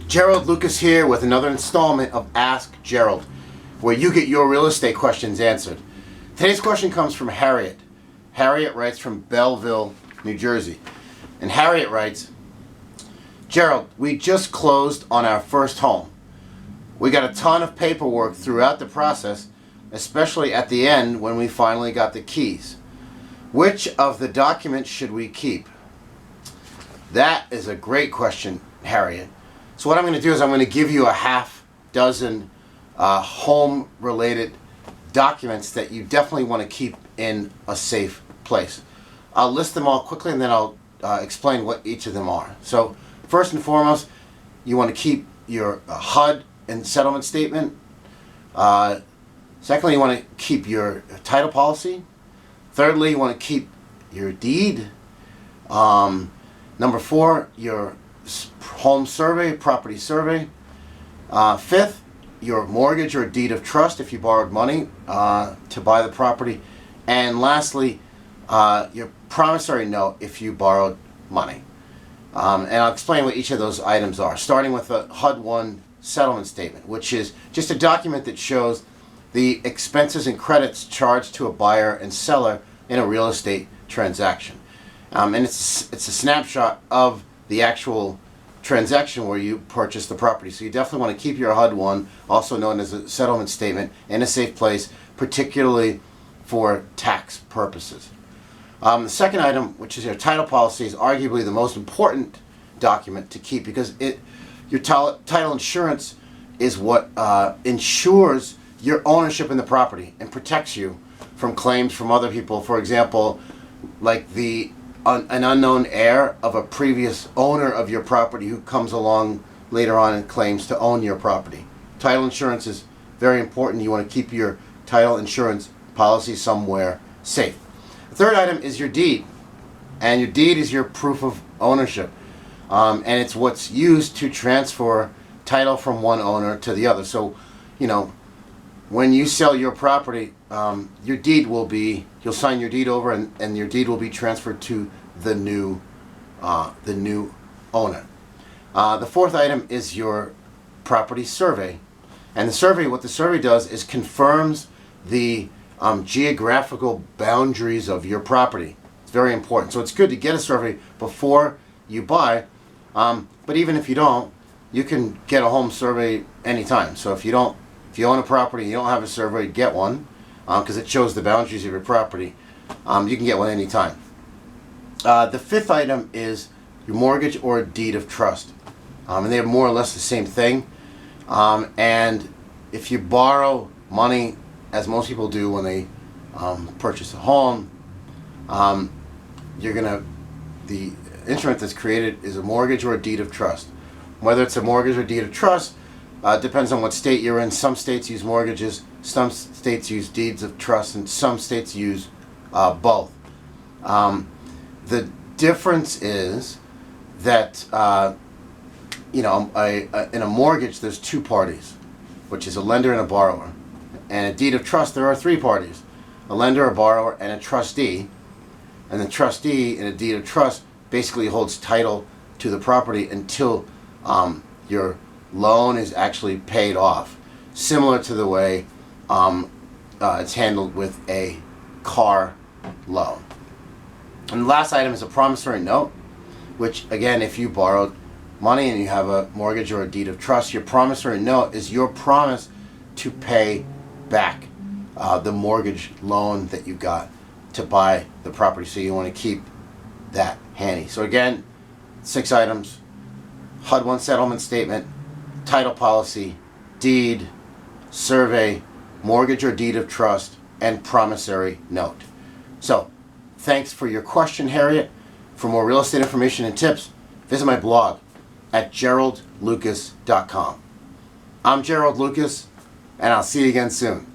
Gerald Lucas here with another installment of Ask Gerald, where you get your real estate questions answered. Today's question comes from Harriet. Harriet writes from Belleville, New Jersey. And Harriet writes, Gerald, we just closed on our first home. We got a ton of paperwork throughout the process, especially at the end when we finally got the keys. Which of the documents should we keep? That is a great question, Harriet. So what I'm going to do is I'm going to give you a half dozen home-related documents that you definitely want to keep in a safe place. I'll list them all quickly and then I'll explain what each of them are. So first and foremost, you want to keep your Hud and Settlement Statement. Secondly, you want to keep your title policy. Thirdly, you want to keep your deed. Number 4, your home survey, property survey. Fifth, your mortgage or deed of trust if you borrowed money to buy the property. And lastly, your promissory note if you borrowed money. And I'll explain what each of those items are, starting with the HUD Settlement Statement, which is just a document that shows the expenses and credits charged to a buyer and seller in a real estate transaction. And it's a snapshot of the actual transaction where you purchase the property. So you definitely want to keep your HUD 1, also known as a settlement statement, in a safe place, particularly for tax purposes. The second item, which is your title policy, is arguably the most important document to keep because your title insurance is what ensures your ownership in the property and protects you from claims from other people. For example, like an unknown heir of a previous owner of your property who comes along later on and claims to own your property. Title insurance is very important. You want to keep your title insurance policy somewhere safe. The third item is your deed. And your deed is your proof of ownership. And it's what's used to transfer title from one owner to the other. So, when you sell your property, your deed will be, you'll sign your deed over and your deed will be transferred to the new owner. The fourth item is your property survey. And what the survey does is confirms the geographical boundaries of your property. It's very important. So it's good to get a survey before you buy, but even if you don't, you can get a home survey anytime. So if you own a property and you don't have a survey, get one because it shows the boundaries of your property. You can get one anytime. The fifth item is your mortgage or deed of trust. And they are more or less the same thing. And if you borrow money, as most people do when they purchase a home, the instrument that's created is a mortgage or a deed of trust. Whether it's a mortgage or deed of trust depends on what state you're in. Some states use mortgages, some states use deeds of trust, and some states use both. The difference is that in a mortgage there's two parties, which is a lender and a borrower. And a deed of trust there are three parties: a lender, a borrower, and a trustee. And the trustee in a deed of trust basically holds title to the property until your loan is actually paid off, similar to the way it's handled with a car loan. And the last item is a promissory note, which again, if you borrowed money and you have a mortgage or a deed of trust, your promissory note is your promise to pay back the mortgage loan that you got to buy the property. So you want to keep that handy. So again, 6 items: HUD Settlement Statement, title policy, deed, survey, mortgage or deed of trust, and promissory note. So thanks for your question, Harriet. For more real estate information and tips, visit my blog at geraldlucas.com. I'm Gerald Lucas, and I'll see you again soon.